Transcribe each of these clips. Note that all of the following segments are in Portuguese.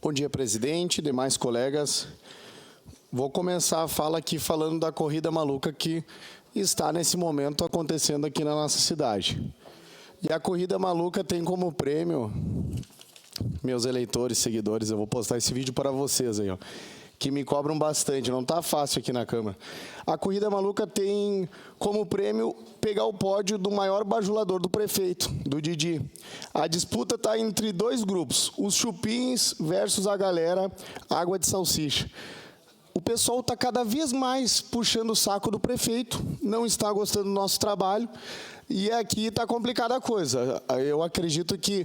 Bom dia, presidente, demais colegas. Vou começar a fala aqui falando da corrida maluca que está nesse momento acontecendo aqui na nossa cidade. E a corrida maluca tem como prêmio, meus eleitores, seguidores, eu vou postar esse vídeo para vocês aí, ó, que me cobram bastante, não está fácil aqui na Câmara. A corrida maluca tem como prêmio pegar o pódio do maior bajulador do prefeito, do Didi. A disputa está entre dois grupos, os chupins versus a galera água de salsicha. O pessoal está cada vez mais puxando o saco do prefeito, não está gostando do nosso trabalho, e aqui está complicada a coisa. Eu acredito que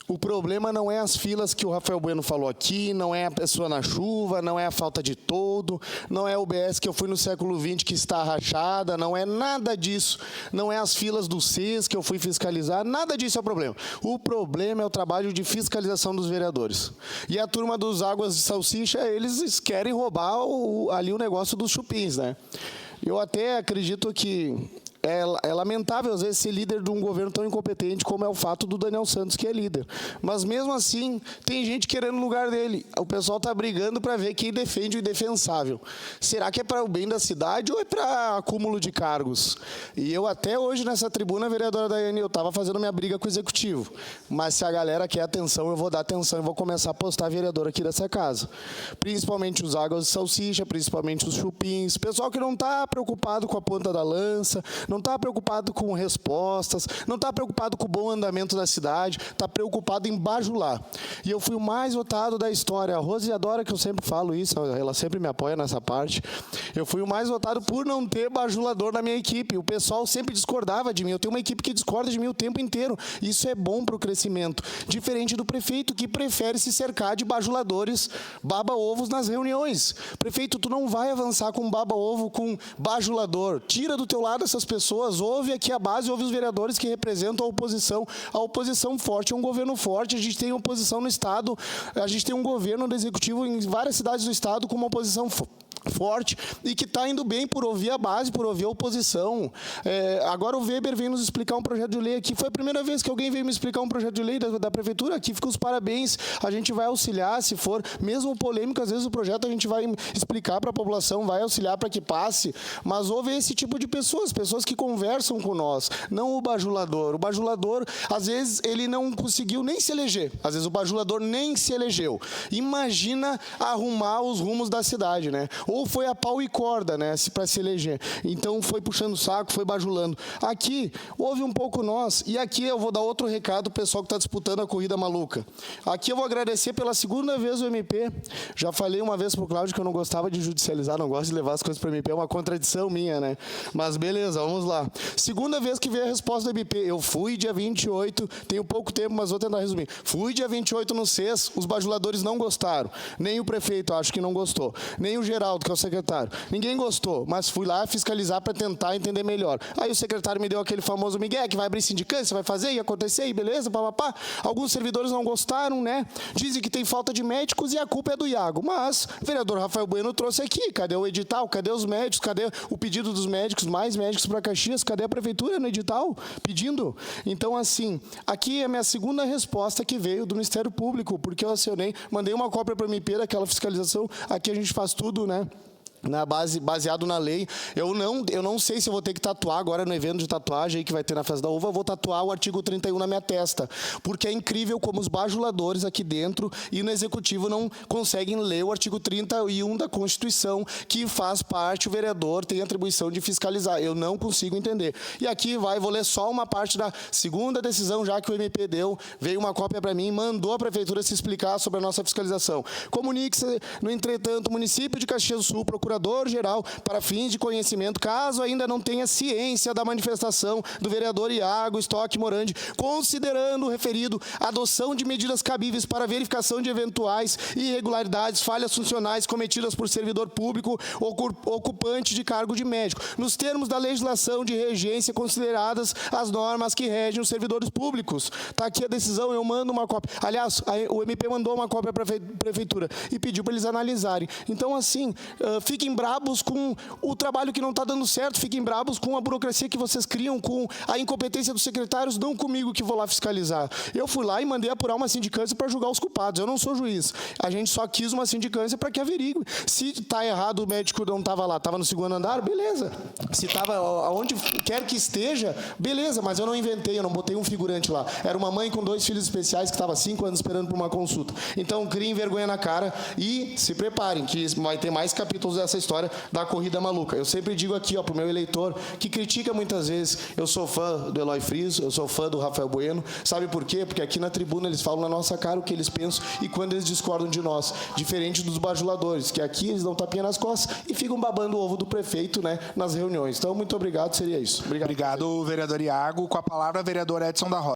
o problema não é as filas que o Rafael Bueno falou aqui, não é a pessoa na chuva, não é a falta de toldo, não é o UBS que eu fui no século XX que está rachada, não é nada disso, não é as filas do CES que eu fui fiscalizar, nada disso é o problema. O problema é o trabalho de fiscalização dos vereadores. E a turma dos águas de salsicha, eles querem roubar ali o negócio dos chupins, né? Eu até acredito que é lamentável, às vezes, ser líder de um governo tão incompetente como é o fato do Daniel Santos, que é líder. Mas, mesmo assim, tem gente querendo o lugar dele. O pessoal está brigando para ver quem defende o indefensável. Será que é para o bem da cidade ou é para acúmulo de cargos? E eu, até hoje, nessa tribuna, a vereadora Daiane, eu estava fazendo minha briga com o executivo. Mas, se a galera quer atenção, eu vou dar atenção e vou começar a postar a vereadora aqui dessa casa. Principalmente os águas de salsicha, principalmente os chupins. Pessoal que não está preocupado com a ponta da lança, não está preocupado com respostas, não está preocupado com o bom andamento da cidade, está preocupado em bajular. E eu fui o mais votado da história. A Rose adora que eu sempre falo isso, ela sempre me apoia nessa parte. Eu fui o mais votado por não ter bajulador na minha equipe. O pessoal sempre discordava de mim. Eu tenho uma equipe que discorda de mim o tempo inteiro. Isso é bom para o crescimento. Diferente do prefeito, que prefere se cercar de bajuladores baba-ovos nas reuniões. Prefeito, tu não vai avançar com baba-ovo, com bajulador. Tira do teu lado essas pessoas, ouve aqui a base, ouve os vereadores que representam a oposição. A oposição forte é um governo forte, a gente tem oposição no Estado, a gente tem um governo do Executivo em várias cidades do Estado com uma oposição forte e que está indo bem por ouvir a base, por ouvir a oposição. Agora o Weber vem nos explicar um projeto de lei aqui. Foi a primeira vez que alguém veio me explicar um projeto de lei da prefeitura. Aqui fica os parabéns. A gente vai auxiliar, se for mesmo polêmico, às vezes o projeto a gente vai explicar para a população, vai auxiliar para que passe. Mas houve esse tipo de pessoas que conversam com nós, não o bajulador. O bajulador, às vezes, ele não conseguiu nem se eleger. Às vezes o bajulador nem se elegeu. Imagina arrumar os rumos da cidade, né? Ou foi a pau e corda, né, para se eleger. Então, foi puxando o saco, foi bajulando. Aqui, houve um pouco nós, e aqui eu vou dar outro recado para o pessoal que está disputando a corrida maluca. Aqui eu vou agradecer pela segunda vez o MP. Já falei uma vez para o Cláudio que eu não gostava de judicializar, não gosto de levar as coisas para o MP, é uma contradição minha, né? Mas beleza, vamos lá. Segunda vez que veio a resposta do MP. Eu fui dia 28, tenho pouco tempo, mas vou tentar resumir. Fui dia 28 no CES, os bajuladores não gostaram. Nem o prefeito, acho que não gostou. Nem o Geraldo, que é o secretário. Ninguém gostou, mas fui lá fiscalizar para tentar entender melhor. Aí o secretário me deu aquele famoso migué, que vai abrir sindicância, vai fazer, ia acontecer, e beleza, papapá. Alguns servidores não gostaram, né? Dizem que tem falta de médicos e a culpa é do Iago. Mas o vereador Rafael Bueno trouxe aqui. Cadê o edital? Cadê os médicos? Cadê o pedido dos médicos? Mais médicos para Caxias? Cadê a prefeitura no edital? Pedindo. Então, assim, aqui é a minha segunda resposta que veio do Ministério Público, porque eu acionei, mandei uma cópia para o MP daquela fiscalização. Aqui a gente faz tudo, né? Baseado na lei. Eu não sei se eu vou ter que tatuar agora no evento de tatuagem aí que vai ter na Festa da Uva, eu vou tatuar o artigo 31 na minha testa, porque é incrível como os bajuladores aqui dentro e no Executivo não conseguem ler o artigo 31 da Constituição, que faz parte, o vereador tem a atribuição de fiscalizar. Eu não consigo entender. E aqui vou ler só uma parte da segunda decisão, já que o MP deu, veio uma cópia para mim, mandou a Prefeitura se explicar sobre a nossa fiscalização. Comunique-se, no entretanto, o município de Caxias do Sul, Procurador-Geral, para fins de conhecimento, caso ainda não tenha ciência da manifestação do vereador Iago Stock Morandi, considerando o referido, adoção de medidas cabíveis para verificação de eventuais irregularidades, falhas funcionais cometidas por servidor público ocupante de cargo de médico, nos termos da legislação de regência consideradas as normas que regem os servidores públicos. Está aqui a decisão, eu mando uma cópia. Aliás, o MP mandou uma cópia para a Prefeitura e pediu para eles analisarem. Então, assim, fique fiquem brabos com o trabalho que não está dando certo, fiquem brabos com a burocracia que vocês criam, com a incompetência dos secretários, não comigo que vou lá fiscalizar. Eu fui lá e mandei apurar uma sindicância para julgar os culpados. Eu não sou juiz. A gente só quis uma sindicância para que averigue. Se está errado, o médico não estava lá, estava no segundo andar, beleza. Se estava aonde quer que esteja, beleza, mas eu não inventei, eu não botei um figurante lá. Era uma mãe com 2 filhos especiais que estava 5 anos esperando por uma consulta. Então, criem vergonha na cara e se preparem, que vai ter mais capítulos dessa história da corrida maluca. Eu sempre digo aqui, ó, pro meu eleitor, que critica muitas vezes, eu sou fã do Eloy Friso, eu sou fã do Rafael Bueno. Sabe por quê? Porque aqui na tribuna eles falam na nossa cara o que eles pensam e quando eles discordam de nós. Diferente dos bajuladores, que aqui eles dão tapinha nas costas e ficam babando o ovo do prefeito, né, nas reuniões. Então, muito obrigado, seria isso. Obrigado, vereador Iago. Com a palavra, vereador Edson da Rosa.